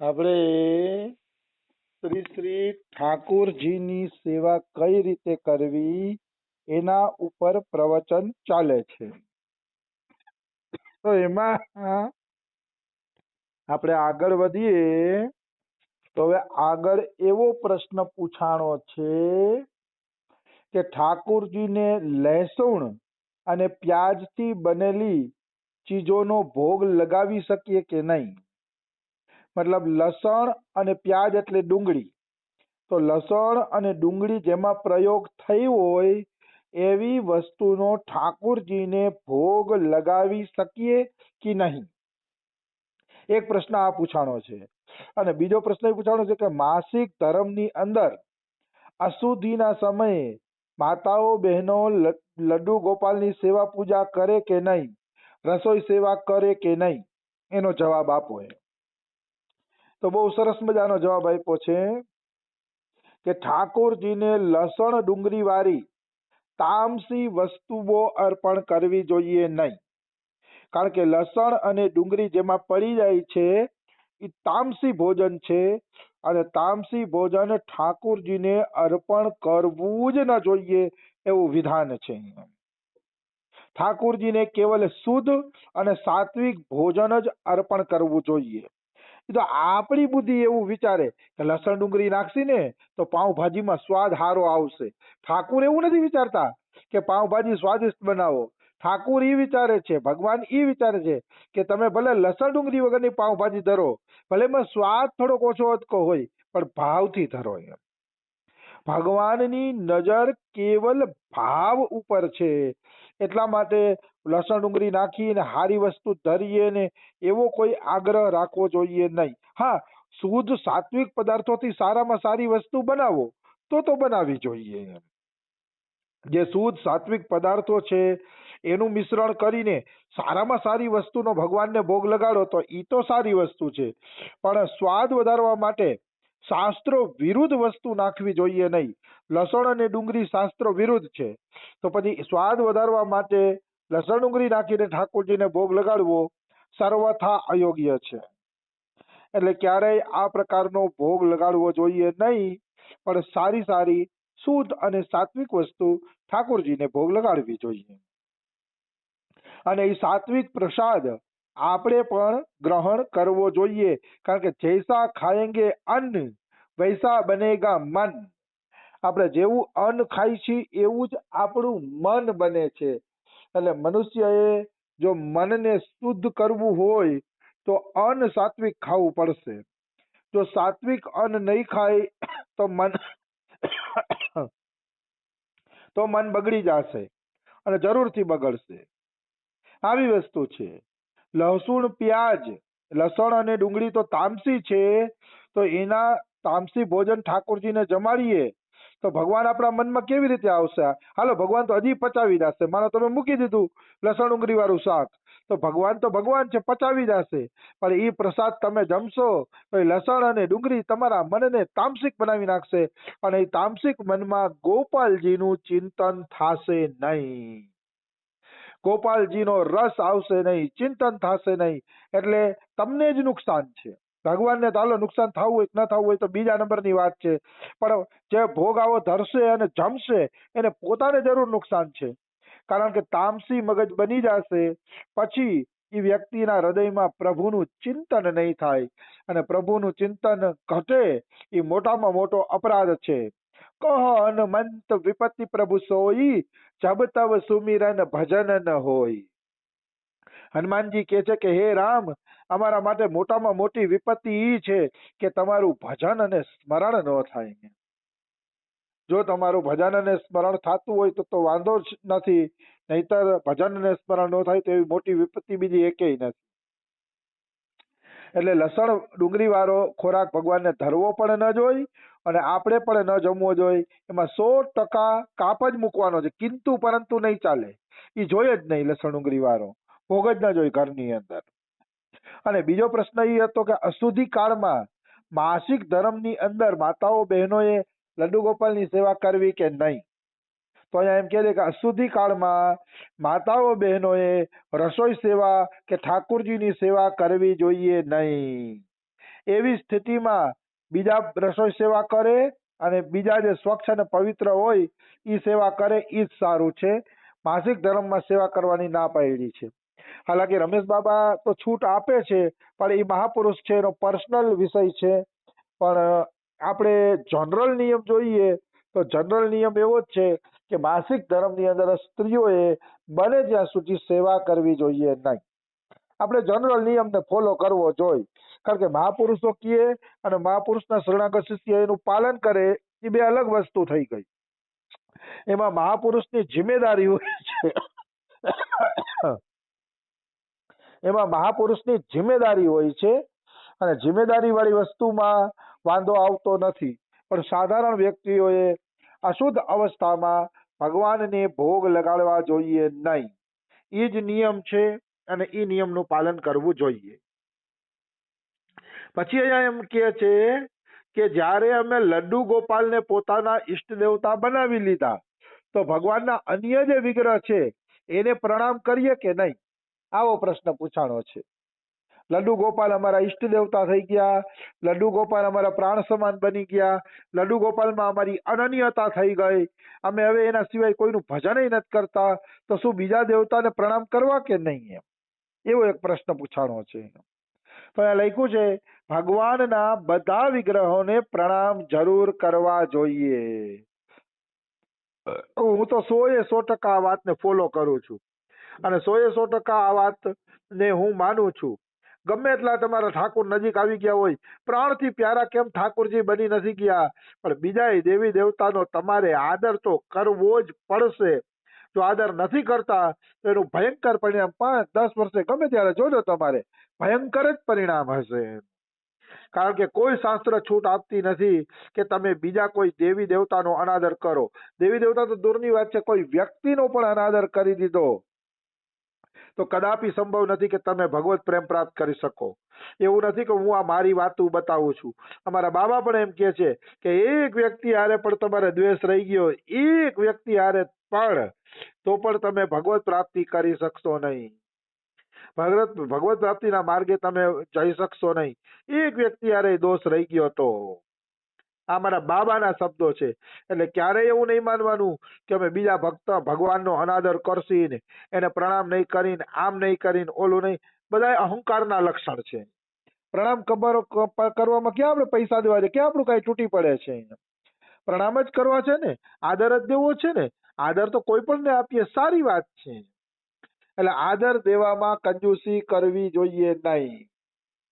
આપણે શ્રી શ્રી ઠાકોરજીની સેવા કઈ રીતે કરવી એના ઉપર પ્રવચન ચાલે છે. તો એમાં આપણે આગળ વધીએ તો હવે આગળ એવો પ્રશ્ન પૂછાણો છે કે ઠાકોરજીને લહેસુણ અને પ્યાજથી બનેલી ચીજોનો ભોગ લગાવી શકીએ કે નહીં. મતલબ લસણ અને પ્યાજ એટલે ડુંગળી. તો લસણ અને ડુંગળી જેમાં પ્રયોગ થઈ હોય એવી વસ્તુનો ઠાકોરજીને ભોગ લગાવી શકીએ કે નહીં. એક પ્રશ્ન આ પૂછાણો છે. અને બીજો પ્રશ્ન એ પૂછાણો છે કે માસિક ધર્મની અંદર અશુદ્ધિના સમયે માતાઓ બહેનો લડ્ડુ ગોપાલની સેવા પૂજા કરે કે નહીં, રસોઈ સેવા કરે કે નહીં, એનો જવાબ આપો. તો બહુ સરસ મજાનો જવાબ આપ્યો છે કે ઠાકોરજીને લસણ ડુંગળી વાળી તામસી વસ્તુઓ અર્પણ કરવી જોઈએ નહીં. કારણ કે લસણ અને ડુંગળી જેમાં પડી જાય છે એ તામસી ભોજન છે અને તામસી ભોજન ઠાકોરજીને અર્પણ કરવું જ ન જોઈએ એવું વિધાન છે. ઠાકોરજીને કેવલ શુદ્ધ અને સાત્વિક ભોજન જ અર્પણ કરવું જોઈએ. તો આપણી બુદ્ધિ એવું વિચારે કે લસણ ડુંગળી નાખશી ને તો પાઉંભાજીમાં સ્વાદ સારો આવશે. ઠાકોર એવું નથી વિચારતા કે પાઉંભાજી સ્વાદિષ્ટ બનાવો. ઠાકોર એ વિચારે છે, ભગવાન એ વિચારે છે કે તમે ભલે લસણ ડુંગળી વગરની પાઉંભાજી ધરો, ભલે એમાં સ્વાદ થોડોક ઓછો અટકો હોય પણ ભાવથી ધરો. ભગવાનની નજર કેવલ ભાવ ઉપર છે. એટલા માટે લસણ ડુંગળી નાખીને સારી વસ્તુ ધરીએ ને એવો કોઈ આગ્રહ રાખવો જોઈએ નહીં. હા, શુદ્ધ સાત્વિક પદાર્થોથી સારામાં સારી વસ્તુ બનાવો તો બનાવવી જોઈએ. જે શુદ્ધ સાત્વિક પદાર્થો છે એનું મિશ્રણ કરીને સારામાં સારી વસ્તુનો ભગવાનને ભોગ લગાડો તો એ તો સારી વસ્તુ છે, પણ સ્વાદ વધારવા માટે શાસ્ત્રો વિરુદ્ધ વસ્તુ નાખવી જોઈએ નહીં. લસણ અને ડુંગળી શાસ્ત્રો વિરુદ્ધ છે, તો પછી સ્વાદ વધારવા માટે લસણ ડુંગળી નાખીને ઠાકોરજીને ભોગ લગાડવો સર્વથા અયોગ્ય છે. એટલે ક્યારેય આ પ્રકારનો ભોગ લગાડવો જોઈએ નહીં, પણ સારી સારી શુદ્ધ અને સાત્વિક વસ્તુ ઠાકોરજીને ભોગ લગાડવી જોઈએ. અને એ સાત્વિક પ્રસાદ આપણે પણ ગ્રહણ કરવો જોઈએ. કારણ કે જૈસા ખાએંગે અન્ન વૈસા બનેગા મન. આપણે જેવું અન્ન ખાઈ છીએ એવું જ આપણું મન બને છે. એટલે મનુષ્યએ જો મનને શુદ્ધ કરવું હોય તો અન્ન સાત્વિક ખાવું પડશે. જો સાત્વિક અન્ન નહીં ખાય તો મન બગડી જશે અને જરૂરથી બગડશે. આવી વસ્તુ છે. લસણ પ્યાજ, લસણ અને ડુંગળી તો તામસી છે, તો એના તામસી ભોજન ઠાકોરજીને જમાડીએ તો ભગવાન આપણા મનમાં કેવી રીતે આવશે? હાલો, ભગવાન તો હજી પચાવી જશે. માનો તમે મૂકી દીધું લસણ ડુંગળી વાળું શાક, તો ભગવાન છે, પચાવી જશે. પણ એ પ્રસાદ તમે જમશો તો એ લસણ અને ડુંગળી તમારા મનને તામસિક બનાવી નાખશે અને એ તામસિક મનમાં ગોપાલજીનું ચિંતન થશે નહીં. ગોપાલજીનો રસ આવશે નહીં, ચિંતન થશે નહીં. એટલે તમને જ નુકસાન છે. ભગવાનને તો હાલો નુકસાન થવું હોય ન થવું હોય તો બીજા નંબરની વાત છે, પણ જે ભોગ આવો ધરશે અને જમશે એને પોતાને જરૂર નુકસાન છે. કારણ કે તામસી મગજ બની જશે પછી એ વ્યક્તિના હૃદયમાં પ્રભુનું ચિંતન નહીં થાય અને પ્રભુનું ચિંતન ઘટે એ મોટામાં મોટો અપરાધ છે. કહો હનુમંત વિપત્તિ પ્રભુ સોઈ જબ તબ સુમિરન ભજન ન હોય. હનુમાનજી કહે છે કે હે રામ, અમારા માટે મોટામાં મોટી વિપત્તિ એ છે કે તમારું ભજન અને સ્મરણ ન થાય. જો તમારું ભજન અને સ્મરણ થતું હોય તો વાંધો જ નથી, નહીતર ભજન અને સ્મરણ ન થાય તો એવી મોટી વિપત્તિ બીજી એકેય નથી. એટલે લસણ ડુંગળી વાળો ખોરાક ભગવાનને ધરવો પણ ન જોઈ અને આપણે પણ ન જમવો જોઈએ. એમાં 100% કાપ જ મૂકવાનો છે, કિંતુ પરંતુ નહીં ચાલે. એ જોઈએ જ નહીં, લસણ ડુંગળી વાળો ભોગ જ ન જોઈ ઘરની અંદર. અને બીજો પ્રશ્ન એ હતો કે અશુદ્ધિ કાળમાં માસિક ધર્મની અંદર માતાઓ બહેનોએ લડ્ડુ ગોપાલની સેવા કરવી કે નહીં. તો અહીંયા એમ કહે છે કે અશુદ્ધિ કાળમાં માતાઓ બહેનોએ રસોઈ સેવા કે ઠાકોરજીની સેવા કરવી જોઈએ નહીં. એવી સ્થિતિમાં બીજા રસોઈ સેવા કરે અને બીજા જે સ્વચ્છ અને પવિત્ર હોય એ સેવા કરે એ જ સારું છે. માસિક ધર્મમાં સેવા કરવાની ના પાડી છે. હાલાકી રમેશ બાબા તો છૂટ આપે છે, પણ એ મહાપુરુષ છે, એનો પર્સનલ વિષય છે. પણ આપણે જનરલ નિયમ જોઈએ તો જનરલ નિયમ એવો જ છે કે માસિક ધર્મની અંદર સ્ત્રીઓએ બને જ્યાં સુધી સેવા કરવી જોઈએ નહીં. આપણે જનરલ નિયમને ફોલો કરવો જોઈએ, કારણ કે મહાપુરુષો કહે અને મહાપુરુષના શરણાગત શિષ્ય એનું પાલન કરે એ બે અલગ વસ્તુ થઈ ગઈ. એમાં મહાપુરુષની જિમ્મેદારી હોય છે એમાં મહાપુરુષની જિમ્મેદારી હોય છે અને જિમ્મેદારી વાળી વસ્તુમાં વાંધો આવતો નથી. પણ સાધારણ વ્યક્તિઓએ અશુદ્ધ અવસ્થામાં ભગવાનને ભોગ લગાડવા જોઈએ નહીં. એ જ નિયમ છે અને એ નિયમનું પાલન કરવું જોઈએ. પછી અહીંયા એમ કહે છે કે જ્યારે અમે લડ્ડુ ગોપાલને પોતાના ઈષ્ટ દેવતા બનાવી લીધા તો ભગવાનના અન્ય જે વિગ્રહ છે એને પ્રણામ કરીએ કે નહીં? આવો પ્રશ્ન પૂછાણો છે. લડ્ડુ ગોપાલ અમારા ઈષ્ટ દેવતા થઈ ગયા, લડ્ડુ ગોપાલ અમારા પ્રાણ સમાન બની ગયા, લડ્ડુ ગોપાલમાં અમારી અનન્યતા થઈ ગઈ, અમે હવે એના સિવાય કોઈનું ભજન નથી કરતા, તો શું બીજા દેવતાને પ્રણામ કરવા કે નહીં? એવો એક પ્રશ્ન પૂછાણો છે. તો અહીંયા લખ્યું છે ભગવાનના બધા વિગ્રહોને પ્રણામ જરૂર કરવા જોઈએ. હું તો 100% આ વાતને ફોલો કરું છું અને 100% આ વાતને હું માનું છું. ગમે એટલા તમારા ઠાકોર નજીક આવી ગયા હોય, પ્રાણથી પ્યારા કેમ ઠાકોરજી બની નથી ગયા, પણ બીજા દેવી દેવતાનો તમારે આદર તો કરવો જ પડશે. જો આદર નથી કરતા તો એનું ભયંકર પરિણામ 5-10 વર્ષે ગમે ત્યારે જોજો, તમારે ભયંકર જ પરિણામ હશે. કારણ કે કોઈ શાસ્ત્ર છૂટ આપતી નથી કે તમે બીજા કોઈ દેવી દેવતાનો અનાદર કરો. દેવી દેવતા તો દૂરની વાત છે, કોઈ વ્યક્તિનો પણ અનાદર કરી દીધો તો કદાપી સંભવ નથી કે તમે ભગવત પ્રેમ પ્રાપ્ત કરી શકો. એવું નથી કે હું આ મારી વાતો બતાવું છું. અમારા બાબા પણ એમ કહે છે કે એક વ્યક્તિ હારે પણ તમારે દ્વેષ રહી ગયો, એક વ્યક્તિ હારે પણ, તો પણ તમે ભગવત પ્રાપ્તિ કરી શકશો નહીં. ભગવત પ્રાપ્તિના માર્ગે તમે જઈ શકશો નહીં. એક વ્યક્તિ હારે દોષ રહી ગયો તો. આ મારા બાબાના શબ્દો છે. એટલે ક્યારેય એવું નહીં માનવાનું કે અમે બીજા ભક્ત ભગવાનનો અનાદર કરશી, એને પ્રણામ નહીં કરીને, આમ નહીં કરીને, ઓલું નહીં. બધા અહંકારના લક્ષણ છે. પ્રણામ કરવામાં ક્યાં આપણે પૈસા દેવા છે? ક્યાં આપણું કઈ તૂટી પડે છે? પ્રણામ જ કરવા છે ને, આદર જ દેવો છે ને. આદર તો કોઈ પણ ને આપીએ સારી વાત છે. એટલે આદર દેવામાં કંજૂસી કરવી જોઈએ નહીં.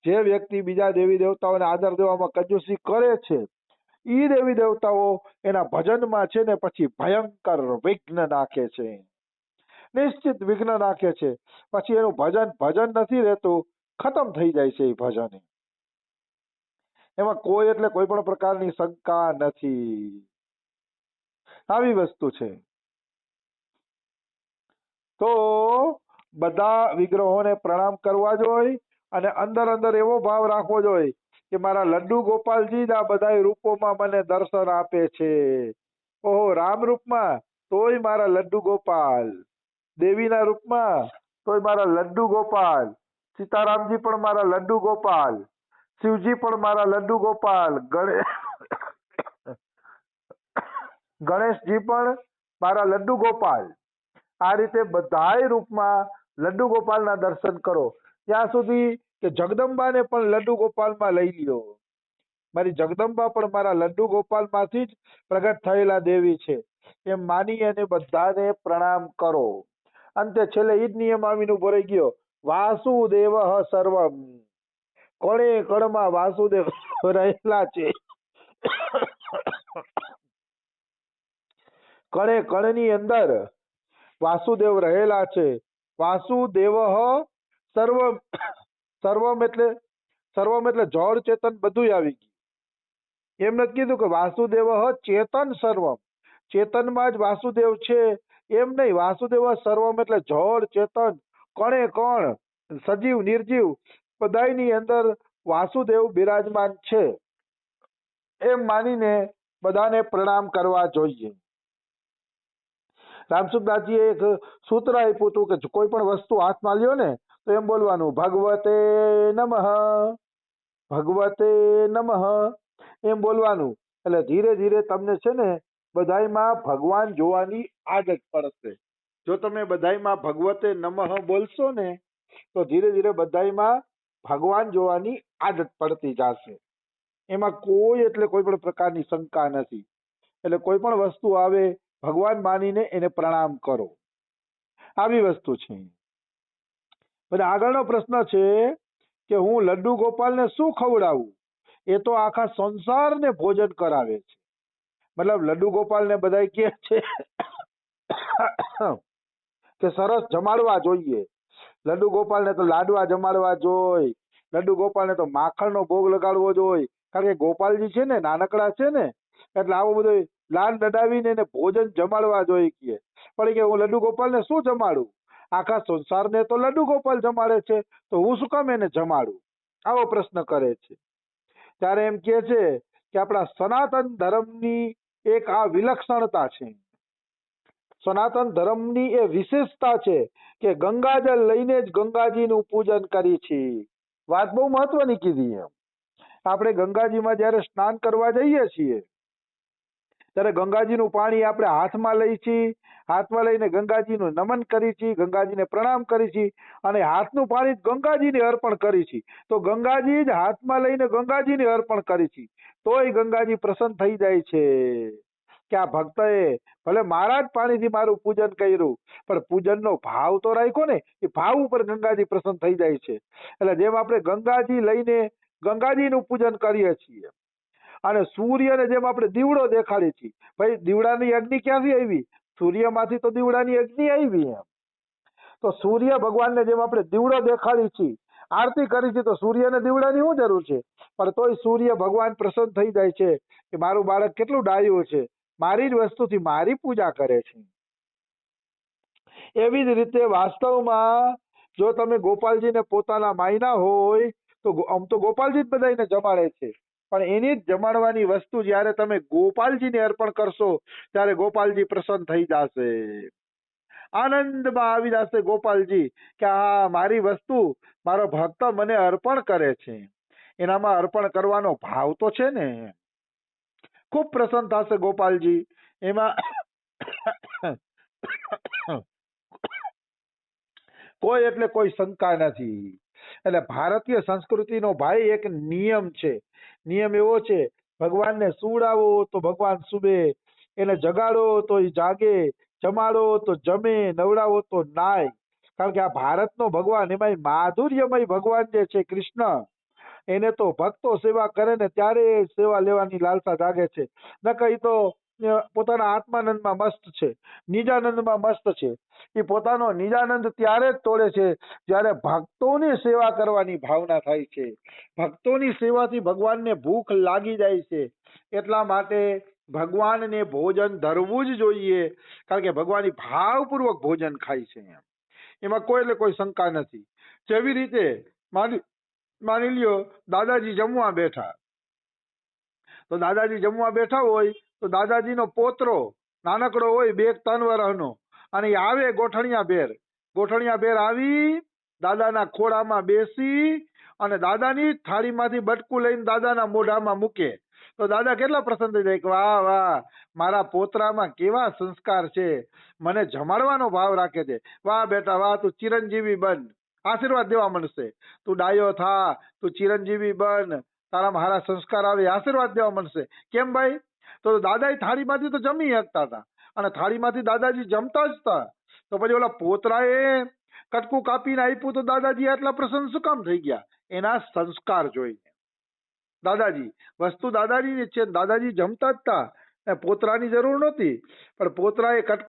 જે વ્યક્તિ બીજા દેવી દેવતાઓને આદર દેવામાં કંજૂસી કરે છે ઈ દેવી દેવતાઓ એના ભજનમાં છે ને પછી ભયંકર વિઘ્ન નાખે છે, નિશ્ચિત વિઘ્ન નાખે છે. પછી એનું ભજન નથી રહેતું, ખતમ થઈ જાય છે એ ભજન. એમાં કોઈ એટલે કોઈ પણ પ્રકારની શંકા નથી. આવી વસ્તુ છે. તો બધા વિગ્રહોને પ્રણામ કરવા જોઈએ અને અંદર અંદર એવો ભાવ રાખવો જોઈએ કે મારા લડ્ડુ ગોપાલજી જ આ બધા રૂપોમાં મને દર્શન આપે છે. ઓહો, રામ રૂપમાં તોય મારા લડ્ડુ ગોપાલ, દેવીના રૂપમાં તોય મારા લડ્ડુ ગોપાલ, સીતારામજી પણ મારા લડ્ડુ ગોપાલ, શિવજી પણ મારા લડ્ડુ ગોપાલ, ગણેશજી પણ મારા લડ્ડુ ગોપાલ. આ રીતે બધાય રૂપમાં લડ્ડુ ગોપાલના દર્શન કરો. ત્યાં સુધી કે જગદંબાને પણ લડ્ડુ ગોપાલમાં લઈ લ્યો. મારી જગદંબા પણ મારા લડ્ડુ ગોપાલમાંથી જ પ્રગટ થયેલા દેવી છે એમ માની અને બધાને પ્રણામ કરો. અંતે છેલ્લે ઈ જ નિયમ આવીને ઉભો રહી ગયો, વાસુદેવ સર્વમ. કણે કણમાં વાસુદેવ રહેલા છે. કણે કણની અંદર વાસુદેવ રહેલા છે. વાસુદેવ સર્વમ. સર્વમ એટલે જળ ચેતન બધું આવી ગયું. એમ નથી કીધું કે વાસુદેવ ચેતન સર્વમ, ચેતનમાં જ વાસુદેવ છે એમ નહીં. વાસુદેવ સર્વમ એટલે જળ ચેતન, કણે કણ, સજીવ નિર્જીવ બધાની અંદર વાસુદેવ બિરાજમાન છે એમ માનીને બધાને પ્રણામ કરવા જોઈએ. રામસુખદાસજીએ એક સૂત્ર આપ્યું હતું કે કોઈ પણ વસ્તુ હાથમાં લ્યો ને તો એમ બોલવાનું, ભગવતે નમઃ. ભગવતે નમઃ એમ બોલવાનું. એટલે ધીરે ધીરે તમને છે ને બધાયમાં ભગવાન જોવાની આદત પડશે. જો તમે બધાયમાં ભગવતે નમઃ બોલશો ને તો ધીરે ધીરે બધાયમાં ભગવાન જોવાની આદત પડતી જશે. એમાં કોઈ એટલે કોઈ પણ પ્રકારની શંકા નથી. એટલે કોઈ પણ વસ્તુ આવે ભગવાન માનીને એને પ્રણામ કરો, આવી વસ્તુ છે. પછી આગળનો પ્રશ્ન છે કે હું લડ્ડુ ગોપાલને શું ખવડાવું? એ તો આખા સંસારને ભોજન કરાવે છે. મતલબ લડ્ડુ ગોપાલને બધા કહે છે કે સરસ જમાડવા જોઈએ. લડ્ડુ ગોપાલને તો લાડવા જમાડવા જોઈએ, લડ્ડુ ગોપાલને તો માખણનો ભોગ લગાડવો જોઈએ. કારણ કે ગોપાલજી છે ને નાનકડા છે ને, એટલે આવું બધું લાડ લડાવીને એને ભોજન જમાડવા જોઈએ કે. પણ કે હું લડ્ડુ ગોપાલને શું જમાડું? આખા સંસારને તો લડ્ડુ ગોપાલ જમાડે છે, તો હું શું કામ એને જમાડું? આવો પ્રશ્ન કરે છે. ત્યારે એમ કે છે કે આપણા સનાતન ધર્મની એક આ વિલક્ષણતા છે. સનાતન ધર્મની એ વિશેષતા છે કે ગંગાજળ લઈને જ ગંગાજીનું પૂજન કરી છે. વાત બહુ મહત્વની કીધી. એમ આપણે ગંગાજીમાં જ્યારે સ્નાન કરવા જઈએ છીએ ત્યારે ગંગાજીનું પાણી આપણે હાથમાં લઈ છીએ, હાથમાં લઈને ગંગાજીનું નમન કરી છીએ, ગંગાજીને પ્રણામ કરી છીએ, અને હાથનું પાણી ગંગાજીને અર્પણ કરી છીએ. તો ગંગાજી જ હાથમાં લઈને ગંગાજીને અર્પણ કરી છીએ, તોય ગંગાજી પ્રસન્ન થઈ જાય છે કે આ ભક્તએ ભલે મારા જ પાણીથી મારું પૂજન કર્યું, પણ પૂજનનો ભાવ તો રાખ્યો ને, એ ભાવ ઉપર ગંગાજી પ્રસન્ન થઈ જાય છે. એટલે જેમ આપણે ગંગાજી લઈને ગંગાજીનું પૂજન કરીએ છીએ, અને સૂર્યને જેમ આપણે દીવડો દેખાડીએ છીએ, ભાઈ દીવડાની અગ્નિ ક્યાંથી આવી? સૂર્યમાંથી તો દીવડાની અગ્નિ આવી. એમ તો સૂર્ય ભગવાનને જેમ આપણે દીવડો દેખાડીએ છીએ, આરતી કરી છે, તો સૂર્યને દીવડાની શું જરૂર છે? પણ તોય સૂર્ય ભગવાન પ્રસન્ન થઈ જાય છે કે મારું બાળક કેટલું ડાયું છે, મારી જ વસ્તુથી મારી પૂજા કરે છે. એવી જ રીતે વાસ્તવમાં જો તમે ગોપાલજીને પોતાના માયના હોય તો આમ તો ગોપાલજી જ બધાને જમાડે છે, પણ એની જ જમાડવાની વસ્તુ જ્યારે તમે ગોપાલજીને અર્પણ કરશો ત્યારે ગોપાલજી પ્રસન્ન થઈ જશે, આનંદમાં આવી જશે ગોપાલજી કે આ મારી વસ્તુ મારો ભક્ત મને અર્પણ કરે છે, એનામાં અર્પણ કરવાનો ભાવ તો છે ને. ખૂબ પ્રસન્ન થશે ગોપાલજી. એમાં કોઈ એટલે કોઈ શંકા નથી. એટલે ભારતીય સંસ્કૃતિનો ભાઈ એક નિયમ છે. નિયમ એવો છે, ભગવાનને સુવડાવો તો ભગવાન સુવે, એને જગાડો તો એ જાગે, જમાડો તો જમે, નવડાવો તો નાય. કારણ કે આ ભારતનો ભગવાન, એમાં માધુર્યમય ભગવાન જે છે કૃષ્ણ, એને તો ભક્તો સેવા કરે ને ત્યારે સેવા લેવાની લાલસા જાગે છે. નકર ઈ તો પોતાના આત્માનંદમાં મસ્ત છે, નિજાનંદમાં મસ્ત છે. એ પોતાનો નિજાનંદ ત્યારે જ તોડે છે જ્યારે ભક્તોની સેવા કરવાની ભાવના થાય છે. ભક્તોની સેવાથી ભગવાનને ભૂખ લાગી જાય છે. એટલા માટે ભગવાનને ભોજન ધરવું જ જોઈએ, કારણ કે ભગવાન ભાવપૂર્વક ભોજન ખાય છે. એમાં કોઈ એટલે કોઈ શંકા નથી. જેવી રીતે માની લ્યો દાદાજી જમવા બેઠા, તો દાદાજી જમવા બેઠા હોય તો દાદાજીનો પોતરો નાનકડો હોય 2-3 વર્ષનો, અને એ આવે ગોઠણિયા બેર આવી દાદાના ખોળામાં બેસી અને દાદાની થાળીમાંથી બટકું લઈને દાદાના મોઢામાં મૂકે, તો દાદા કેટલા પ્રસન્ન થઈ જાય કે વાહ વાહ, મારા પોતરામાં કેવા સંસ્કાર છે, મને જમાડવાનો ભાવ રાખે છે, વાહ બેટા વાહ, તું ચિરંજીવી બન. આશીર્વાદ દેવા મળશે, તું ડાયો થા, તું ચિરંજીવી બન, તારામાં સારા સંસ્કાર આવે, આશીર્વાદ દેવા મળશે. કેમ ભાઈ? તો દાદા થાળીમાંથી તો જમી શકતા હતા, અને થાળીમાંથી દાદાજી જમતા જ હતા, તો પછી ઓલા પોતરાએ કટકું કાપીને આપ્યું તો દાદાજી આટલા પ્રસન્ન શું કામ થઈ ગયા? એના સંસ્કાર જોઈને. દાદાજી વસ્તુ દાદાજીની છે, દાદાજી જમતા જ હતા, પોતરાની જરૂર નહોતી, પણ પોતરાએ